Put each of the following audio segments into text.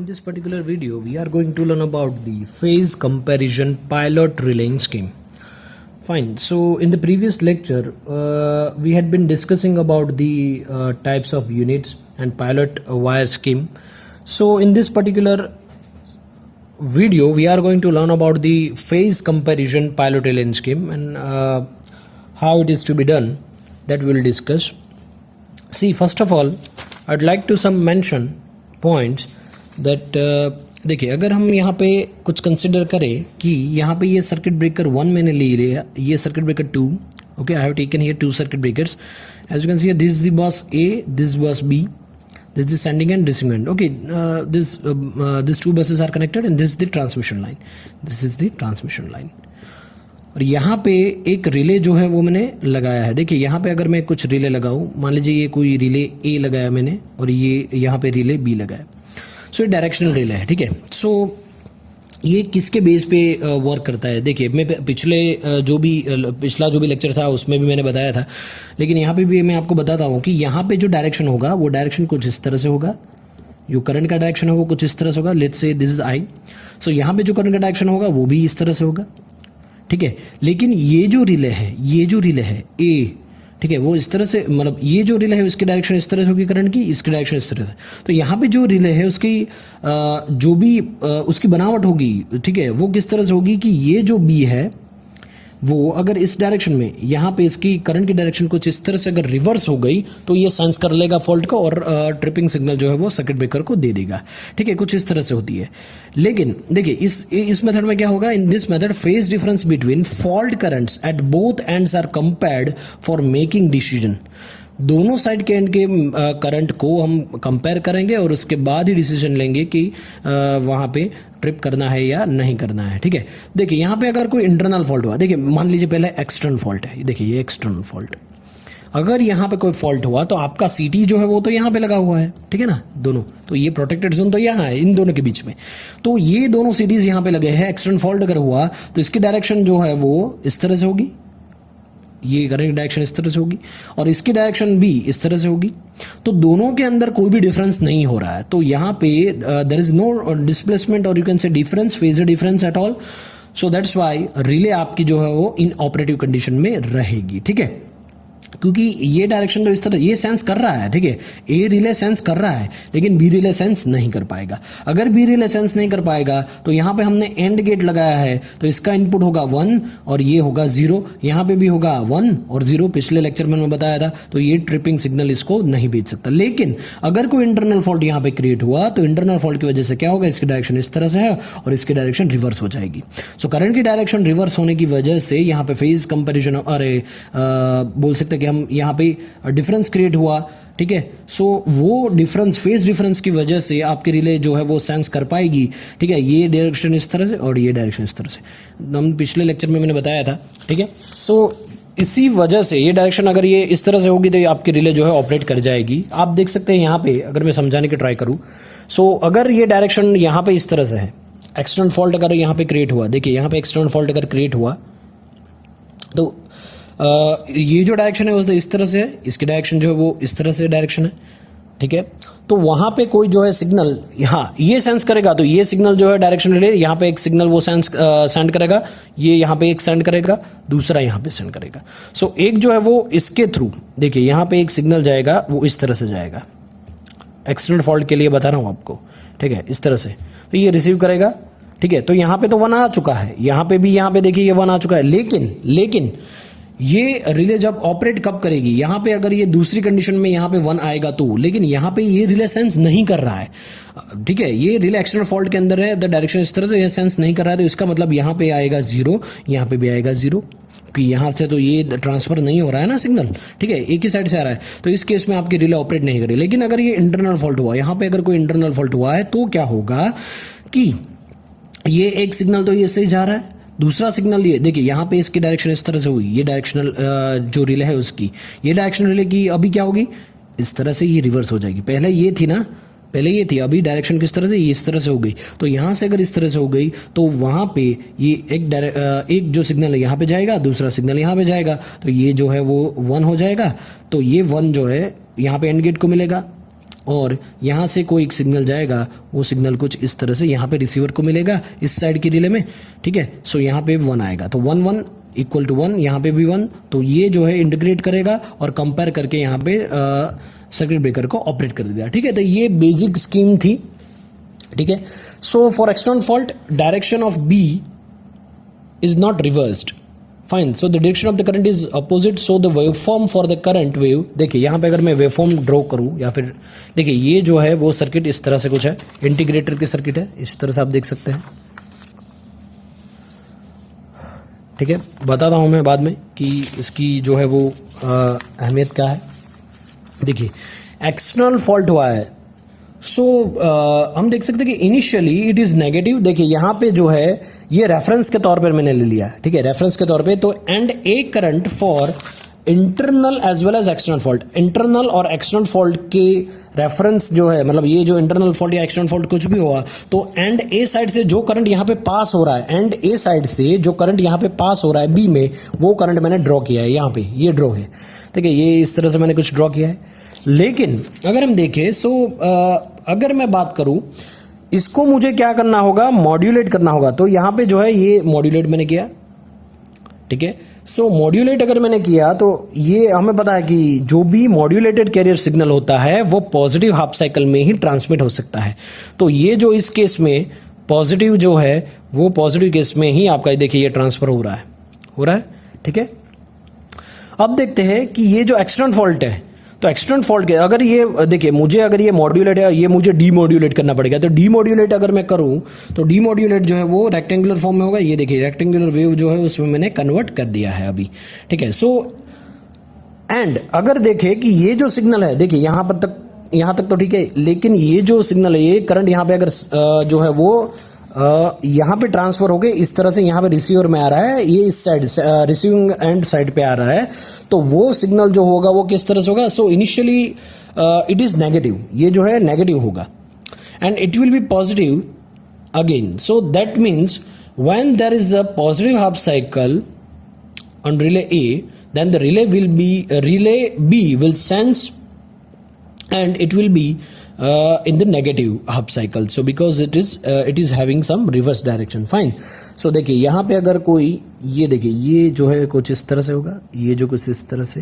this particular video, we are going to learn about the phase comparison pilot relaying scheme. Fine. So in the previous lecture, we had been discussing about the types of units and pilot wire scheme. So in this particular video, we are going to learn about the phase comparison pilot relaying scheme and how it is to be done. That we will discuss. See, first of all, I'd like to some mention points that देखिए, अगर हम यहाँ पे कुछ consider करें कि यहाँ पे ये सर्किट ब्रेकर 1 मैंने ले लिया, ये circuit breaker 2, okay, I have taken here 2 circuit breakers. As you can see this is the bus A, this bus B, this is the sending and receiving end. Okay, these two buses are connected and this is the transmission line. This is the transmission line. और यहाँ पे एक relay जो है वो मैंने लगाया है. देखिए यहाँ पे अगर मैं कुछ रिले लगाऊं, मान लीजिए ये कोई रिले A लगाया मैंने और ये यहाँ पे रिले B लगाया. सो ये डायरेक्शनल रिले है, ठीक है. सो ये किसके बेस पे वर्क करता है? देखिए, मैं पिछला जो भी लेक्चर था उसमें भी मैंने बताया था, लेकिन यहाँ पे भी मैं आपको बताता हूँ कि यहाँ पे जो डायरेक्शन होगा वो डायरेक्शन कुछ इस तरह से होगा. जो करंट का डायरेक्शन होगा कुछ इस तरह से होगा. Let's say this is I. सो यहाँ पे जो करंट का डायरेक्शन होगा वो भी इस तरह से होगा, ठीक है. लेकिन ये जो रिले है A, ठीक है, वो इस तरह से, मतलब ये जो रिले है उसकी डायरेक्शन इस तरह से होगी करंट की, इसकी डायरेक्शन इस तरह से. तो यहाँ पे जो रिले है उसकी जो भी उसकी बनावट होगी, ठीक है, वो किस तरह से होगी कि ये जो B है वो अगर इस डायरेक्शन में, यहाँ पे इसकी करंट की डायरेक्शन कुछ इस तरह से अगर रिवर्स हो गई तो ये सेंस कर लेगा फॉल्ट को और ट्रिपिंग सिग्नल जो है वो सर्किट ब्रेकर को दे देगा, ठीक है. कुछ इस तरह से होती है. लेकिन देखिए इस मेथड में क्या होगा? In this method phase difference between fault currents at both ends are compared for making decision. दोनों साइड के एंड के करंट को हम कंपेयर करेंगे और उसके बाद ही डिसीजन लेंगे कि वहाँ पे ट्रिप करना है या नहीं करना है, ठीक है. देखिए यहाँ पे अगर कोई इंटरनल फॉल्ट हुआ, देखिए मान लीजिए पहले एक्सटर्नल फॉल्ट है, देखिए ये एक्सटर्नल फॉल्ट. अगर यहाँ पे कोई फॉल्ट हुआ तो आपका CT जो है वो तो यहाँ पे लगा हुआ है, ठीक है ना, दोनों. तो ये प्रोटेक्टेड जोन तो यहाँ है इन दोनों के बीच में. तो ये दोनों CTs यहाँ पे लगे हैं. एक्सटर्नल फॉल्ट अगर हुआ तो इसकी डायरेक्शन जो है वो इस तरह से होगी, ये करंट डायरेक्शन इस तरह से होगी और इसकी डायरेक्शन भी इस तरह से होगी. तो दोनों के अंदर कोई भी डिफरेंस नहीं हो रहा है. तो यहाँ पे देयर इज नो डिस्प्लेसमेंट और you can say difference, phasor difference at all. So that's why relay आपकी जो है वो इन ऑपरेटिव कंडीशन में रहेगी, ठीक है. क्योंकि ये डायरेक्शन तो इस तरह ये सेंस कर रहा है, ठीक है. ए रिले सेंस कर रहा है लेकिन बी रिले सेंस नहीं कर पाएगा. अगर बी रिले सेंस नहीं कर पाएगा तो यहाँ पे हमने एंड गेट लगाया है तो इसका इनपुट होगा 1 और ये होगा 0. यहाँ पे भी होगा 1 और 0. पिछले लेक्चर में मैं बताया था. तो ये ट्रिपिंग सिग्नल इसको नहीं भेज सकता. लेकिन अगर कोई इंटरनल फॉल्ट यहाँ पे क्रिएट हुआ तो इंटरनल फॉल्ट की वजह से क्या होगा? इसकी डायरेक्शन इस तरह से है और इसकी डायरेक्शन रिवर्स हो जाएगी. सो करंट की डायरेक्शन रिवर्स होने की वजह से यहाँ पे फेज कंपेरिजन, अरे बोल सकते हैं कि हम यहाँ पे डिफरेंस क्रिएट हुआ, ठीक है. सो वो डिफरेंस, फेज डिफरेंस की वजह से आपकी रिले जो है वो सेंस कर पाएगी, ठीक है. ये डायरेक्शन इस तरह से और ये डायरेक्शन इस तरह से, हम पिछले लेक्चर में मैंने बताया था, ठीक है. सो इसी वजह से ये डायरेक्शन अगर ये इस तरह से होगी तो आपकी रिले जो है ऑपरेट कर जाएगी. आप देख सकते हैं यहाँ पे, अगर मैं समझाने की ट्राई करूँ. सो अगर ये डायरेक्शन यहाँ पे इस तरह से है, एक्सटर्नल फॉल्ट अगर यहाँ पे क्रिएट हुआ, देखिए यहाँ पे एक्सटर्नल फॉल्ट अगर क्रिएट हुआ तो ये जो डायरेक्शन है वो इस तरह से है, इसकी डायरेक्शन जो है वो इस तरह से डायरेक्शन है, ठीक है. तो वहाँ पे कोई जो है सिग्नल यहाँ ये सेंस करेगा तो ये सिग्नल जो है डायरेक्शन रिले, यहाँ पे एक सिग्नल वो सेंड करेगा, ये यहाँ पे एक सेंड करेगा, दूसरा यहाँ पे सेंड करेगा. सो एक जो है वो इसके थ्रू, देखिए यहाँ पे एक सिग्नल जाएगा वो इस तरह से जाएगा. एक्सटर्नल फॉल्ट के लिए बता रहा हूँ आपको, ठीक है, इस तरह से. तो ये रिसीव करेगा, ठीक है. तो यहाँ पे तो 1 आ चुका है, यहाँ पे भी, यहाँ पे देखिए ये 1 आ चुका है. लेकिन ये रिले जब ऑपरेट कब करेगी? यहाँ पे अगर ये दूसरी कंडीशन में यहाँ पे 1 आएगा तो, लेकिन यहाँ पे ये रिले सेंस नहीं कर रहा है, ठीक है. ये रिले एक्सटर्नल फॉल्ट के अंदर है, द डायरेक्शन इस तरह से, ये सेंस नहीं कर रहा है. तो इसका मतलब यहाँ पे आएगा 0, यहाँ पे भी आएगा 0, क्योंकि यहाँ से तो ये ट्रांसफर नहीं हो रहा है ना सिग्नल, ठीक है, एक ही साइड से आ रहा है. तो इस केस में आपकी रिले ऑपरेट नहीं करेगी. लेकिन अगर ये इंटरनल फॉल्ट हुआ, यहाँ पे अगर कोई इंटरनल फॉल्ट हुआ है तो क्या होगा कि ये एक सिग्नल तो ये सही जा रहा है, दूसरा सिग्नल ये देखिए यहाँ पे इसकी डायरेक्शन इस तरह से हुई, ये डायरेक्शनल जो रिले है उसकी, ये डायरेक्शनल रिले की अभी क्या होगी? इस तरह से ये रिवर्स हो जाएगी. पहले ये थी ना, पहले ये थी, अभी डायरेक्शन किस तरह से? ये इस तरह से हो गई. तो यहाँ से अगर इस तरह से हो गई तो वहाँ पे ये एक जो सिग्नल है यहाँ पे जाएगा, दूसरा सिग्नल यहाँ पे जाएगा. तो ये जो है वो 1 हो जाएगा. तो ये 1 जो है यहाँ पे एंड गेट को मिलेगा और यहाँ से कोई एक सिग्नल जाएगा, वो सिग्नल कुछ इस तरह से यहाँ पे रिसीवर को मिलेगा इस साइड की रिले में, ठीक है। सो यहाँ पे 1 आएगा, तो 1 1 इक्वल टू 1, यहाँ पे भी 1, तो ये जो है इंटीग्रेट करेगा और कंपेयर करके यहाँ पे सर्किट ब्रेकर को ऑपरेट कर दिया, ठीक है। तो ये बेसिक स्कीम थी, ठीक है। So for external fault direction of B is not reversed, fine. So the direction of the current is opposite, so the waveform for the current wave, देखिए यहाँ पे अगर मैं वेवफॉर्म ड्रॉ करूँ या फिर देखिए ये जो है वो सर्किट इस तरह से कुछ है, इंटीग्रेटर की सर्किट है, इस तरह से आप देख सकते हैं, ठीक है। बताता हूँ मैं बाद में कि इसकी जो है वो अहमियत क्या है। देखिए एक्सटर्नल फॉल्ट हुआ है, सो हम देख सकते हैं कि इनिशियली इट इज नेगेटिव। देखिए यहाँ पे जो है ये रेफरेंस के तौर पर मैंने ले लिया, ठीक है, रेफरेंस के तौर पे। तो end A current for internal as well as external fault, internal और एक्सटर्नल फॉल्ट के रेफरेंस जो है, मतलब ये जो इंटरनल फॉल्ट या एक्सटर्नल फॉल्ट कुछ भी हुआ, तो एंड ए साइड से जो करंट यहाँ पे पास हो रहा है, एंड ए साइड से जो करंट यहाँ पे पास हो रहा है बी में, वो करंट मैंने ड्रॉ किया है, यहाँ पे ये ड्रॉ है, ठीक है। ये इस तरह से मैंने कुछ ड्रॉ किया है। लेकिन अगर हम देखें, सो अगर मैं बात करूं, इसको मुझे क्या करना होगा, मॉड्यूलेट करना होगा। तो यहां पे जो है ये मॉड्यूलेट मैंने किया, ठीक है। सो मॉड्यूलेट अगर मैंने किया तो ये हमें पता है कि जो भी मॉड्यूलेटेड कैरियर सिग्नल होता है वो पॉजिटिव हाफ साइकिल में ही ट्रांसमिट हो सकता है। तो ये जो इस केस में पॉजिटिव जो है वो पॉजिटिव केस में ही आपका देखिए ये ट्रांसफर हो रहा है, ठीक है। अब देखते हैं कि ये जो एक्सटर्नल फॉल्ट है, तो एक्सटर्नल फॉल्ट के अगर ये देखिए मुझे अगर ये मॉड्यूलेट है, ये मुझे डीमॉड्यूलेट करना पड़ेगा। तो डीमॉड्यूलेट अगर मैं करूं तो डीमॉड्यूलेट जो है वो रेक्टेंगुलर फॉर्म में होगा। ये देखिए रेक्टेंगुलर वेव जो है उसमें मैंने कन्वर्ट कर दिया है अभी, ठीक है। सो एंड अगर देखें कि ये जो सिग्नल है, देखिए यहां तक तो ठीक है, लेकिन ये जो सिग्नल है, ये करंट यहां पे अगर जो है वो यहाँ पे ट्रांसफर होके इस तरह से यहाँ पे रिसीवर में आ रहा है, ये इस साइड रिसीविंग एंड साइड पे आ रहा है, तो वो सिग्नल जो होगा वो किस तरह से होगा। So initially it is negative, ये जो है नेगेटिव होगा, and it will be positive again. So that means when there is a positive half cycle on relay A, then the relay B will sense and it will be in the negative half cycle, so because it is having some reverse direction, fine. So देखिए यहाँ पे अगर कोई ये देखिए ये जो है कुछ इस तरह से होगा, ये जो कुछ इस तरह से,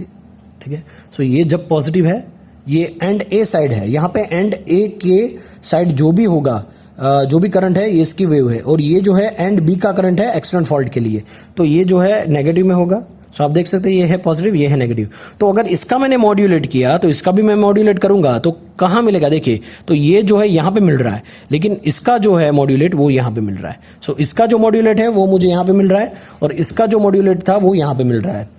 ठीक है। सो ये जब पॉजिटिव है, ये एंड ए साइड है, यहाँ पे एंड ए के साइड जो भी होगा जो भी करंट है ये इसकी वेव है, और ये जो है एंड बी का करंट है एक्सटर्नल फॉल्ट के लिए, तो ये जो है नेगेटिव में होगा। सो आप देख सकते हैं ये है पॉजिटिव, ये है नेगेटिव। तो अगर इसका मैंने मॉड्यूलेट किया तो इसका भी मैं मॉड्यूलेट करूंगा तो कहाँ मिलेगा, देखिए तो ये जो है यहाँ पे मिल रहा है, लेकिन इसका जो है मॉड्यूलेट वो यहाँ पे मिल रहा है। सो इसका जो मॉड्यूलेट है वो मुझे यहाँ पे मिल रहा है, और इसका जो मॉड्यूलेट था वो यहाँ पे मिल रहा है।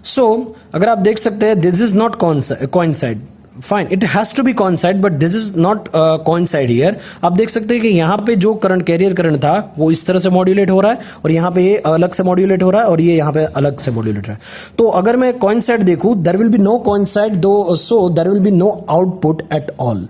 सो अगर आप देख सकते हैं this is not coincide, fine, it has to be coincide but this is not coincide here. आप देख सकते हैं कि यहाँ पे जो करंट कैरियर करंट था वो इस तरह से मॉड्यूलेट हो रहा है, और यहाँ पे ये अलग से मॉड्यूलेट हो रहा है, और ये यहाँ पे अलग से मॉड्यूलेट हो रहा है। तो अगर मैं कोइंसाइड देखूं, there will be no coincide though, so there will be no output at all.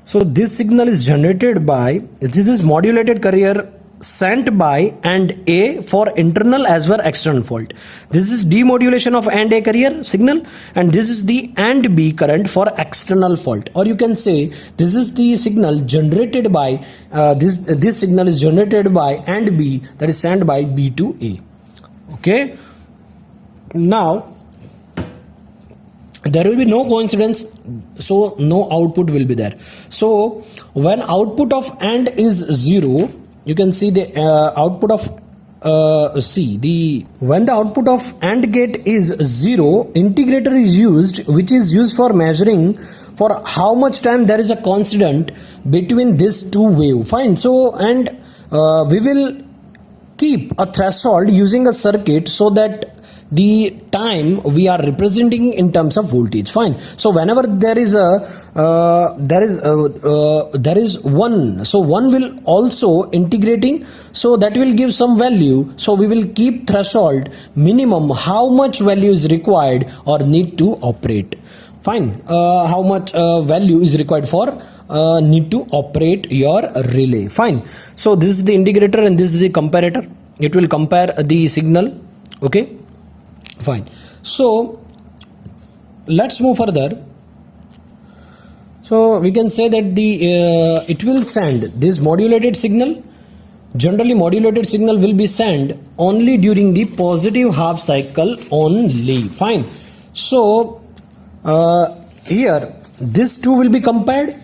So this signal is generated by, this is modulated carrier sent by AND A for internal as well external fault. This is demodulation of AND A carrier signal, and this is the AND B current for external fault. Or you can say this is the signal generated by this signal is generated by AND B, that is sent by B to A. Okay. Now there will be no coincidence, so no output will be there. So when output of AND is 0, you can see the output of when the output of AND gate is 0, integrator is used, which is used for measuring for how much time there is a coincident between these two wave. Fine. So and we will keep a threshold using a circuit so that the time we are representing in terms of voltage, fine. So whenever there is one, so one will also integrating, so that will give some value, so we will keep threshold minimum how much value is required or need to operate, fine. How much value is required for need to operate your relay, fine. So this is the integrator and this is the comparator. It will compare the signal, okay, fine. So let's move further. So we can say that it will send this modulated signal. Generally, modulated signal will be sent only during the positive half cycle only. Fine. So here this two will be compared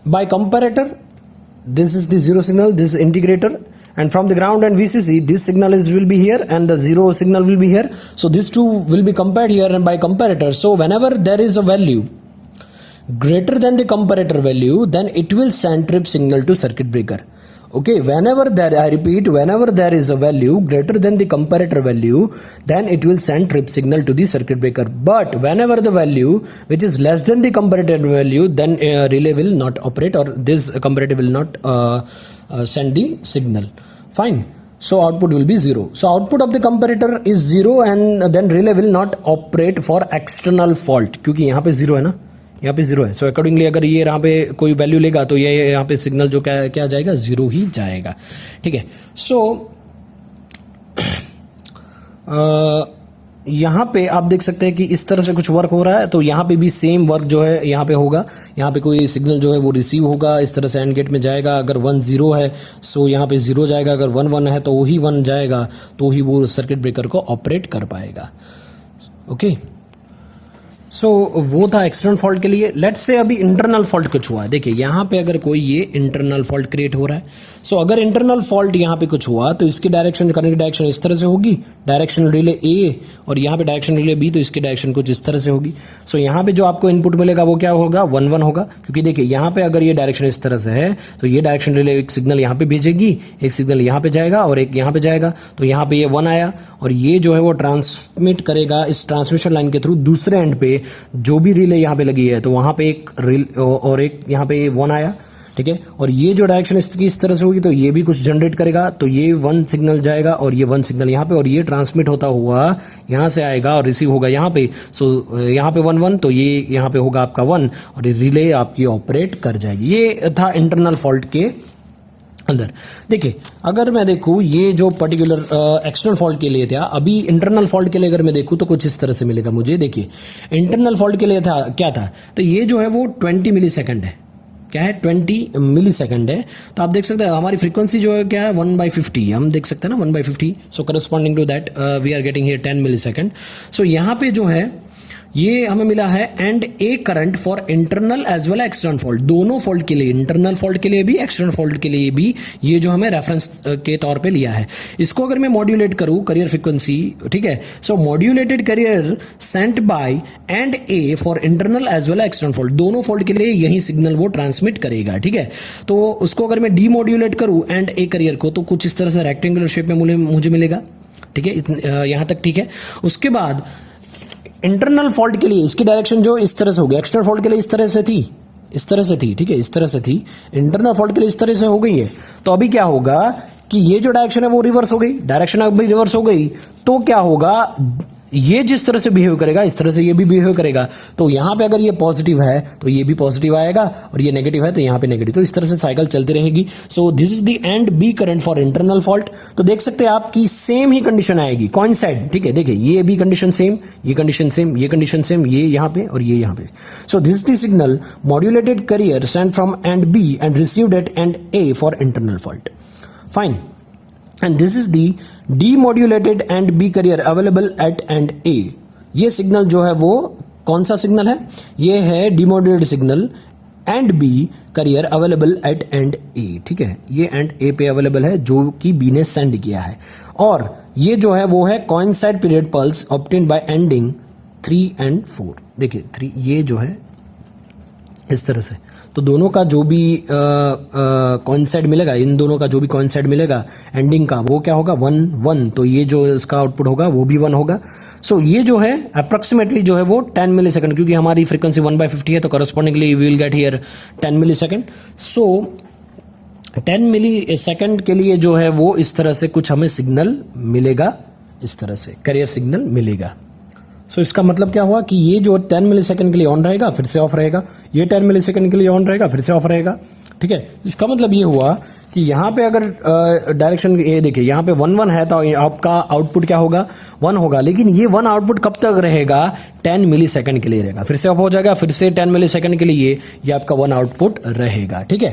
by comparator. This is the zero signal, this is integrator, and from the ground and VCC this signal will be here and the zero signal will be here. So these two will be compared here and by comparator. So whenever there is a value greater than the comparator value, then it will send trip signal to circuit breaker. Okay, whenever there, I repeat, whenever there is a value greater than the comparator value, then it will send trip signal to the circuit breaker. But whenever the value which is less than the comparator value, then relay will not operate, or this comparator will not send the signal. Fine. So output will be 0. So output of the comparator is 0 and then relay will not operate for external fault, क्योंकि यहाँ पे 0 है ना, यहाँ पे 0 है. So accordingly अगर ये यहाँ पे कोई वैल्यू लेगा तो ये यहाँ पे सिग्नल जो क्या जाएगा, 0 ही जाएगा. ठीक है. सो यहाँ पे आप देख सकते हैं कि इस तरह से कुछ वर्क हो रहा है. तो यहाँ पे भी सेम वर्क जो है यहाँ पे होगा. यहाँ पे कोई सिग्नल जो है वो रिसीव होगा, इस तरह से एंड गेट में जाएगा. अगर 1 0 है सो यहाँ पे 0 जाएगा, अगर 1 1 है तो वही 1 जाएगा, तो ही वो सर्किट ब्रेकर को ऑपरेट कर पाएगा. ओके. सो वो था एक्सटर्नल फॉल्ट के लिए. लेट्स से अभी इंटरनल फॉल्ट कुछ हुआ है. देखिए यहाँ पे अगर कोई ये इंटरनल फॉल्ट क्रिएट हो रहा है, सो अगर इंटरनल फॉल्ट यहाँ पे कुछ हुआ तो इसकी डायरेक्शन, करंट की डायरेक्शन इस तरह से होगी, डायरेक्शन रिले ए, और यहाँ पे डायरेक्शन रिले बी, तो इसकी डायरेक्शन कुछ इस तरह से होगी. सो यहाँ पे जो आपको इनपुट मिलेगा वो क्या होगा, 1 1 होगा, क्योंकि देखिए यहाँ पे अगर ये डायरेक्शन इस तरह से है तो ये डायरेक्शन रिले एक सिग्नल यहाँ पे भेजेगी, एक सिग्नल यहाँ पे जाएगा और एक यहाँ पे जाएगा. तो यहाँ पे ये 1 आया और ये जो है वो ट्रांसमिट करेगा इस ट्रांसमिशन लाइन के थ्रू दूसरे एंड पे जो भी रिले यहाँ पे लगी है, तो वहां पे एक रिल और एक यहाँ पे 1 आया. ठीक है. और ये जो डायरेक्शन इसकी इस तरह से होगी तो ये भी कुछ जनरेट करेगा, तो ये 1 सिग्नल जाएगा और ये 1 सिग्नल यहाँ पे, और ये ट्रांसमिट होता हुआ यहाँ से आएगा और रिसीव होगा यहाँ पे. सो यहाँ पे 1 1, तो ये यहाँ पे होगा आपका 1 और रिले आपकी ऑपरेट कर जाएगी. ये था इंटरनल फॉल्ट के अंदर. देखिए अगर मैं देखूं ये जो पर्टिकुलर एक्सटर्नल फॉल्ट के लिए था, अभी इंटरनल फॉल्ट के लिए अगर मैं देखूं तो कुछ इस तरह से मिलेगा मुझे. देखिए इंटरनल फॉल्ट के लिए था क्या था, तो ये जो है वो 20 मिली सेकेंड है. क्या है, 20 मिली सेकेंड है. तो आप देख सकते हैं हमारी फ्रीक्वेंसी जो है क्या है, 1/50. हम देख सकते हैं ना 1/50. So corresponding to that we are getting here 10 millisecond. So यहाँ पे जो है ये हमें मिला है end A current for internal as well external fault. दोनों फॉल्ट के लिए, इंटरनल फॉल्ट के लिए भी एक्सटर्नल फॉल्ट के लिए भी, ये जो हमें रेफरेंस के तौर पे लिया है. इसको अगर मैं मॉड्यूलेट करूं करियर फ्रीक्वेंसी, ठीक है. So modulated carrier sent by end A for internal as well external fault, दोनों फॉल्ट के लिए यही सिग्नल वो ट्रांसमिट करेगा. ठीक है. तो उसको अगर मैं डीमॉड्यूलेट करूं एंड ए करियर को, तो कुछ इस तरह से रेक्टेंगुलर शेप में मुझे मिलेगा. ठीक है, यहां तक ठीक है. उसके बाद इंटरनल फॉल्ट के लिए इसकी डायरेक्शन जो इस तरह से होगी, एक्सटर्नल फॉल्ट के लिए इस तरह से थी, इस तरह से थी. ठीक है, इस तरह से थी. इंटरनल फॉल्ट के लिए इस तरह से हो गई है. तो अभी क्या होगा कि ये जो डायरेक्शन है वो रिवर्स हो गई, डायरेक्शन अभी रिवर्स हो गई. तो क्या होगा, ये जिस तरह से बिहेव करेगा इस तरह से ये भी बिहेव करेगा. तो यहां पे अगर ये पॉजिटिव है तो ये भी पॉजिटिव आएगा, और ये नेगेटिव है तो यहां पे नेगेटिव. तो इस तरह से साइकिल चलती रहेगी. So this is the end B current for internal fault. तो देख सकते हैं आपकी सेम ही कंडीशन आएगी, कोइंसाइड. ठीक है, देखिए ये भी कंडीशन सेम, ये कंडीशन सेम, ये कंडीशन सेम, ये यहां पे और ये यहां पे. So this is the signal modulated carrier sent from end B and received at end A for internal fault. Fine. And this is the demodulated and B carrier available at and A. ये signal जो है वो कौन सा signal है, ये है demodulated signal end B carrier available at end A. ठीक है, ये एंड ए पे अवेलेबल है जो कि बी ने सेंड किया है. और ये जो है वो है coincide period pulse obtained by ending 3 and 4. देखिए 3 ये जो है इस तरह से. तो दोनों का जो भी कॉइंसाइड मिलेगा, इन दोनों का जो भी कॉइंसाइड मिलेगा एंडिंग का, वो क्या होगा 1 1. तो ये जो इसका आउटपुट होगा वो भी 1 होगा. सो ये जो है अप्रोक्सीमेटली जो है वो 10 मिली सेकेंड, क्योंकि हमारी फ्रीक्वेंसी 1/50 है तो correspondingly we will get here 10 millisecond. So 10 millisecond के लिए जो है वो इस तरह से कुछ हमें सिग्नल मिलेगा, इस तरह से करियर सिग्नल मिलेगा. सो इसका मतलब क्या हुआ कि ये जो 10 मिली सेकेंड के लिए ऑन रहेगा फिर से ऑफ रहेगा, ये 10 मिली सेकेंड के लिए ऑन रहेगा फिर से ऑफ रहेगा. ठीक है, इसका मतलब ये हुआ कि यहाँ पे अगर डायरेक्शन ये देखिए यहाँ पे 1 1 है तो आपका आउटपुट क्या होगा 1 होगा, लेकिन ये 1 आउटपुट कब तक रहेगा 10 मिली सेकेंड के लिए रहेगा, फिर से ऑफ हो जाएगा, फिर से 10 मिली सेकेंड के लिए ये आपका 1 आउटपुट रहेगा। ठीक है,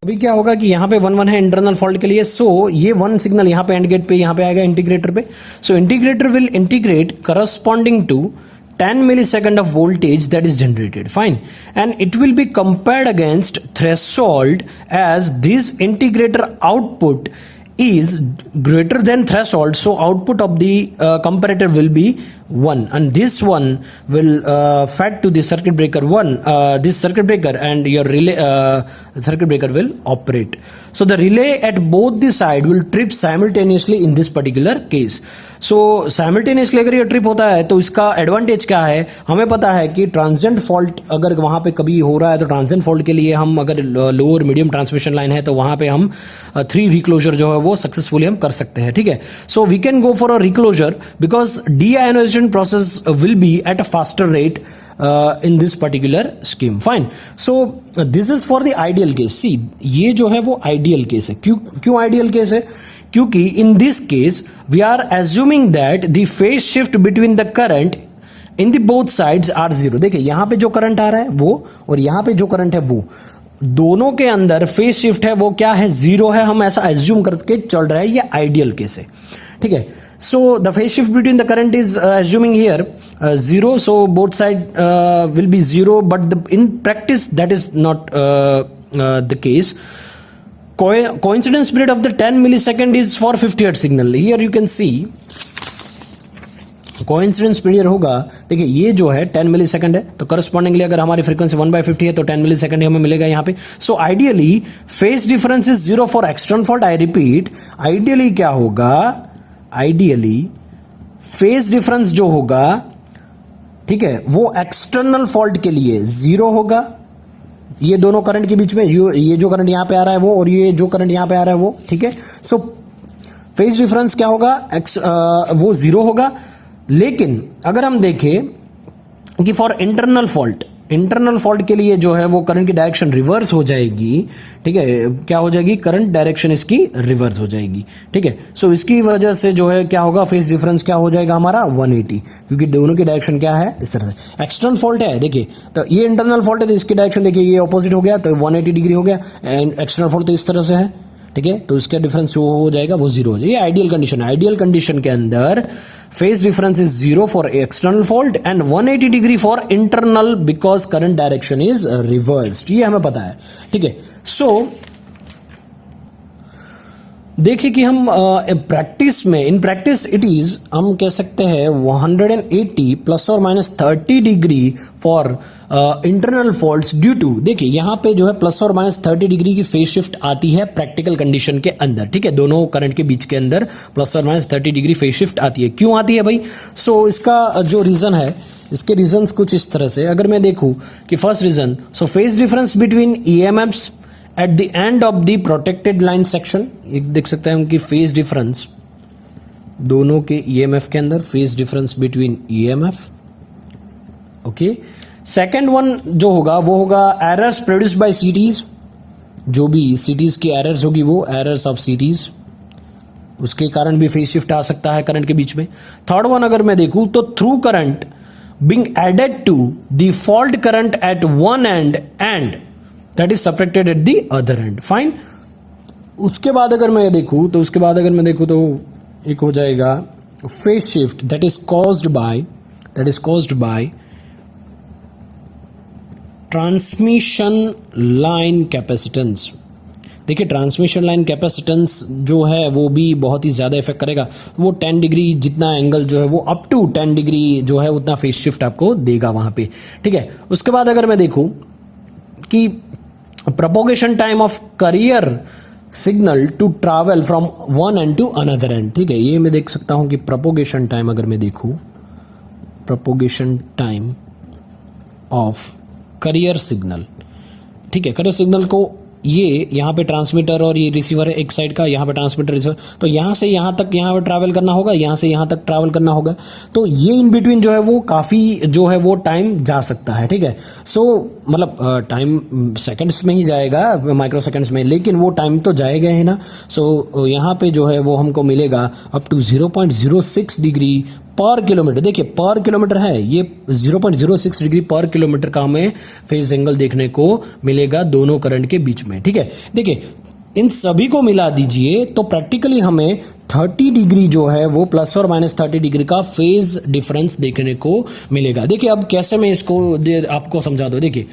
अभी क्या होगा कि यहाँ पे 1 1 है इंटरनल फॉल्ट के लिए, सो ये 1 सिग्नल यहाँ पे एंड गेट पे यहाँ पे आएगा इंटीग्रेटर पे, so integrator will integrate corresponding to 10 millisecond of voltage that is generated, fine, and it will be compared against threshold as this integrator output is greater than threshold, so output of the comparator will be 1, and this one will fed to the circuit breaker 1, this circuit breaker, and your relay circuit breaker will operate. So the relay at both the side will trip simultaneously in this particular case. So simultaneously अगर ये trip होता है तो इसका advantage क्या है, हमें पता है कि ट्रांजिएंट फॉल्ट अगर वहां पे कभी हो रहा है तो ट्रांजिएंट फॉल्ट के लिए हम अगर लोअर मीडियम ट्रांसमिशन लाइन है तो वहां पे हम 3 रिक्लोजर जो है वो सक्सेसफुली हम कर सकते हैं। ठीक है, so we can go for a reclosure because deionisation process will be at a faster rate in this particular scheme, fine. So this is for the ideal case. See, ये जो है वो ideal case है। क्यों ideal case है? क्योंकि in this case we are assuming that the phase shift between the current in the both sides are zero. देखिए यहाँ पे जो करंट आ रहा है वो और यहाँ पे जो करंट है वो दोनों के अंदर फेज शिफ्ट है वो क्या है, जीरो है, हम ऐसा एज्यूम करके चल रहा है, ये आइडियल केस है। ठीक है, so the phase shift between the current is assuming here zero, so both side will be zero, but in practice that is not the case. Coincidence period of the 10 millisecond is for 50 hertz signal. Here you can see coincidence period होगा, देखिए ये जो है 10 मिली second है तो correspondingly अगर हमारी frequency 1/50 है तो 10 मिली सेकंड हमें मिलेगा यहाँ पे। So ideally phase difference is 0 for external fault. I repeat, ideally क्या होगा, आइडियली फेज डिफरेंस जो होगा, ठीक है, वो एक्सटर्नल फॉल्ट के लिए 0 होगा, ये दोनों करंट के बीच में, ये जो करंट यहां पे आ रहा है वो और ये जो करंट यहां पे आ रहा है वो, ठीक है। सो फेज डिफरेंस क्या होगा, वो 0 होगा। लेकिन अगर हम देखें कि फॉर इंटरनल फॉल्ट के लिए जो है वो करंट की डायरेक्शन रिवर्स हो जाएगी, ठीक है, क्या हो जाएगी, करंट डायरेक्शन इसकी रिवर्स हो जाएगी, ठीक है। सो इसकी वजह से जो है क्या होगा, फेज डिफरेंस क्या हो जाएगा हमारा 180, क्योंकि दोनों की डायरेक्शन क्या है इस तरह से। एक्सटर्नल फॉल्ट है, देखिए तो ये इंटरनल फॉल्ट है तो इसकी डायरेक्शन देखिए ये ऑपोजिट हो गया तो 180 डिग्री हो गया, एंड एक्सटर्नल फॉल्ट तो इस तरह से है, ठीक है, तो इसका डिफरेंस जो हो जाएगा वो 0 हो जाएगा। ये आइडियल कंडीशन है। आइडियल कंडीशन के अंदर phase difference is 0 for external fault and 180 degree for internal because current direction is reversed, ये हमें पता है, ठीक है। सो देखिए कि हम प्रैक्टिस में, इन प्रैक्टिस इट इज, हम कह सकते हैं 180 प्लस और minus 30 degree for internal faults due to, देखिए यहां पे जो है प्लस और माइनस 30 डिग्री की फेज शिफ्ट आती है प्रैक्टिकल कंडीशन के अंदर, ठीक है, दोनों करंट के बीच के अंदर प्लस और माइनस 30 डिग्री फेज शिफ्ट आती है। क्यों आती है भाई? सो इसका जो रीजन है, इसके रीजंस कुछ इस तरह से, अगर मैं देखूं कि first region, so phase difference between EMFs at the end of the protected line section, एक देख सकते हैं कि फेज डिफरेंस दोनों के ईएमएफ के अंदर, phase difference between EMF, okay. Second one जो होगा वो होगा एरर्स प्रोड्यूस्ड बाय सीटीज, जो भी सीटीज की एरर्स होगी वो एरर्स ऑफ सीटीज, उसके कारण भी फेज शिफ्ट आ सकता है करंट के बीच में। थर्ड वन अगर मैं देखूं तो through current being added to the fault current at one end and that is subtracted at the other end, fine. उसके बाद अगर मैं देखूं तो एक हो जाएगा phase shift that is caused by transmission line capacitance. देखिए ट्रांसमिशन लाइन कैपेसिटेंस जो है वो भी बहुत ही ज़्यादा इफेक्ट करेगा, वो 10 डिग्री जितना एंगल जो है वो अप टू 10 डिग्री जो है उतना फेज शिफ्ट आपको देगा वहाँ पे, ठीक है। उसके बाद अगर मैं देखूँ कि propagation time of carrier signal to travel from one end to another end, ठीक है, ये मैं देख सकता हूँ कि प्रोपोगेशन टाइम अगर मैं देखूँ, propagation time of carrier signal, ठीक है, कैरियर सिग्नल को ये यहाँ पे ट्रांसमीटर और ये रिसीवर है एक साइड का, यहाँ पे ट्रांसमीटर रिसीवर, तो यहाँ से यहाँ तक यहाँ पे ट्रैवल करना होगा, यहाँ से यहाँ तक ट्रैवल करना होगा। तो ये इन बिटवीन जो है वो काफ़ी जो है वो टाइम जा सकता है, ठीक है। सो मतलब टाइम सेकंड्स में ही जाएगा, माइक्रो सेकंड्स में, लेकिन वो टाइम तो जाएगा ही ना। सो यहाँ पे जो है वो हमको मिलेगा अप टू 0.06 डिग्री पर किलोमीटर। देखिए पर किलोमीटर है, ये 0.06 डिग्री पर किलोमीटर का हमें फेज एंगल देखने को मिलेगा दोनों करंट के बीच में, ठीक है। देखिए इन सभी को मिला दीजिए तो प्रैक्टिकली हमें 30 डिग्री जो है वो प्लस और माइनस 30 डिग्री का फेज डिफरेंस देखने को मिलेगा। देखिए अब कैसे मैं इसको आपको समझा दूं। देखिए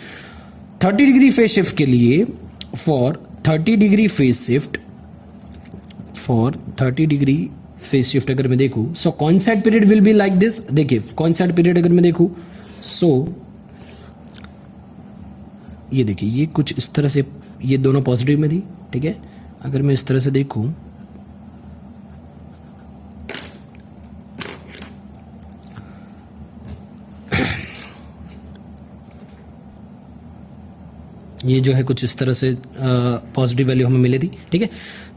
30 डिग्री फेज शिफ्ट के लिए for 30 degree phase shift, for 30 degree phase shift अगर मैं देखूं, so coincide period will be like this. देखिए कॉइंसाइड पीरियड अगर मैं देखूं, सो ये देखिए ये कुछ इस तरह से, ये दोनों पॉजिटिव में थी, ठीक है। अगर मैं इस तरह से देखूं, ये जो है कुछ इस तरह से पॉजिटिव वैल्यू हमें मिली थी, ठीक है।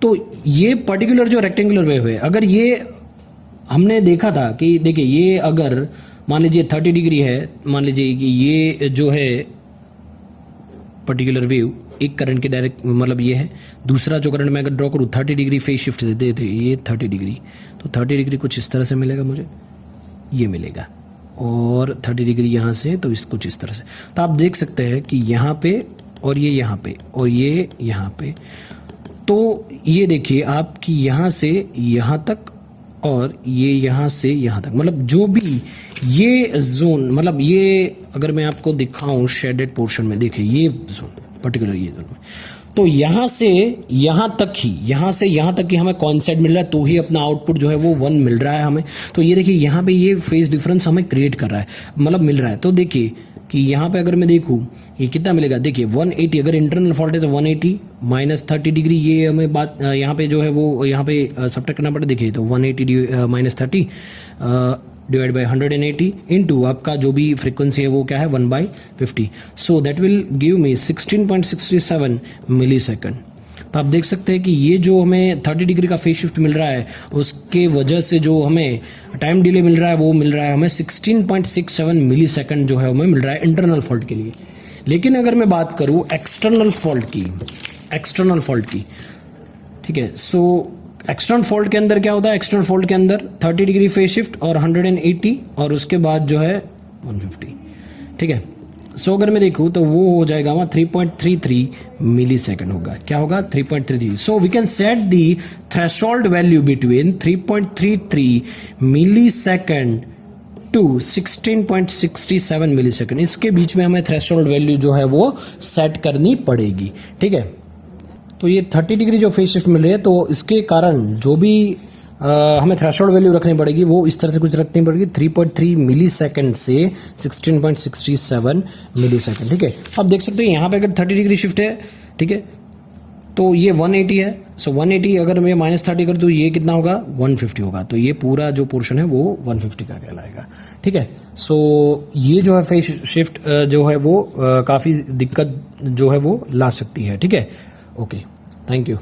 तो ये पर्टिकुलर जो रेक्टेंगुलर वेव है, अगर ये हमने देखा था कि देखिए ये अगर मान लीजिए 30 डिग्री है, मान लीजिए कि ये जो है पर्टिकुलर वेव एक करंट के डायरेक्ट मतलब ये है, दूसरा जो करंट मैं अगर ड्रॉ करूँ 30 डिग्री फेज शिफ्ट देते थे, ये 30 डिग्री, तो 30 डिग्री कुछ इस तरह से मिलेगा मुझे, ये मिलेगा, और 30 डिग्री यहाँ से तो इस कुछ इस तरह से। तो आप देख सकते हैं कि यहाँ पे और ये यहाँ पे और ये यहाँ पे, तो ये देखिए आपकी यहाँ से यहाँ तक और ये यहाँ से यहाँ तक, मतलब जो भी ये जोन, मतलब ये अगर मैं आपको दिखाऊं शेडेड पोर्शन में, देखिए ये जोन पर्टिकुलर ये जोन में, तो यहाँ से यहाँ तक ही, यहाँ से यहाँ तक ही हमें कॉइंसाइड मिल रहा है, तो ही अपना आउटपुट जो है वो 1 मिल रहा है हमें। तो ये देखिए यहाँ पे ये फेज डिफरेंस हमें क्रिएट कर रहा है, मतलब मिल रहा है। तो देखिए कि यहाँ पे अगर मैं देखूँ ये कितना मिलेगा, देखिए 180, अगर इंटरनल फॉल्ट है तो 180 माइनस 30 डिग्री, ये हमें बात यहाँ पे जो है वो यहाँ पे सब्ट्रैक्ट करना पड़ता है। देखिए तो 180 माइनस 30 डिवाइड बाई 180 इनटू आपका जो भी फ्रीक्वेंसी है वो क्या है 1/50, so that will give me 16.67 millisecond. तो आप देख सकते हैं कि ये जो हमें 30 डिग्री का फेज शिफ्ट मिल रहा है उसके वजह से जो हमें टाइम डिले मिल रहा है वो मिल रहा है हमें 16.67 मिली सेकेंड जो है हमें मिल रहा है इंटरनल फॉल्ट के लिए। लेकिन अगर मैं बात करूँ एक्सटर्नल फॉल्ट की, ठीक है, सो एक्सटर्नल फॉल्ट के अंदर क्या होता है, एक्सटर्नल फॉल्ट के अंदर 30 डिग्री फेज शिफ्ट और 180 और उसके बाद जो है 150, ठीक है। सो अगर मैं देखूँ तो वो हो जाएगा वहाँ 3.33 मिली सेकेंड होगा, क्या होगा 3.33। So we can set the threshold value between 3.33 millisecond to 16.67 millisecond, इसके बीच में हमें थ्रेशोल्ड वैल्यू जो है वो सेट करनी पड़ेगी, ठीक है। तो ये 30 डिग्री जो फेज शिफ्ट मिल रही है तो इसके कारण जो भी हमें थ्रेशोल्ड वैल्यू रखनी पड़ेगी वो इस तरह से कुछ रखनी पड़ेगी 3.3 मिली सेकेंड से 16.67 मिली सेकेंड, ठीक है। अब देख सकते हैं यहाँ पे अगर 30 डिग्री शिफ्ट है, ठीक है, तो ये 180 है, सो 180 अगर मैं माइनस 30 कर तो ये कितना होगा 150 होगा, तो ये पूरा जो पोर्शन है वो 150 का कहलाएगा, ठीक है। सो ये जो है फेज शिफ्ट जो है वो काफ़ी दिक्कत जो है वो ला सकती है, ठीक है। Okay, thank you.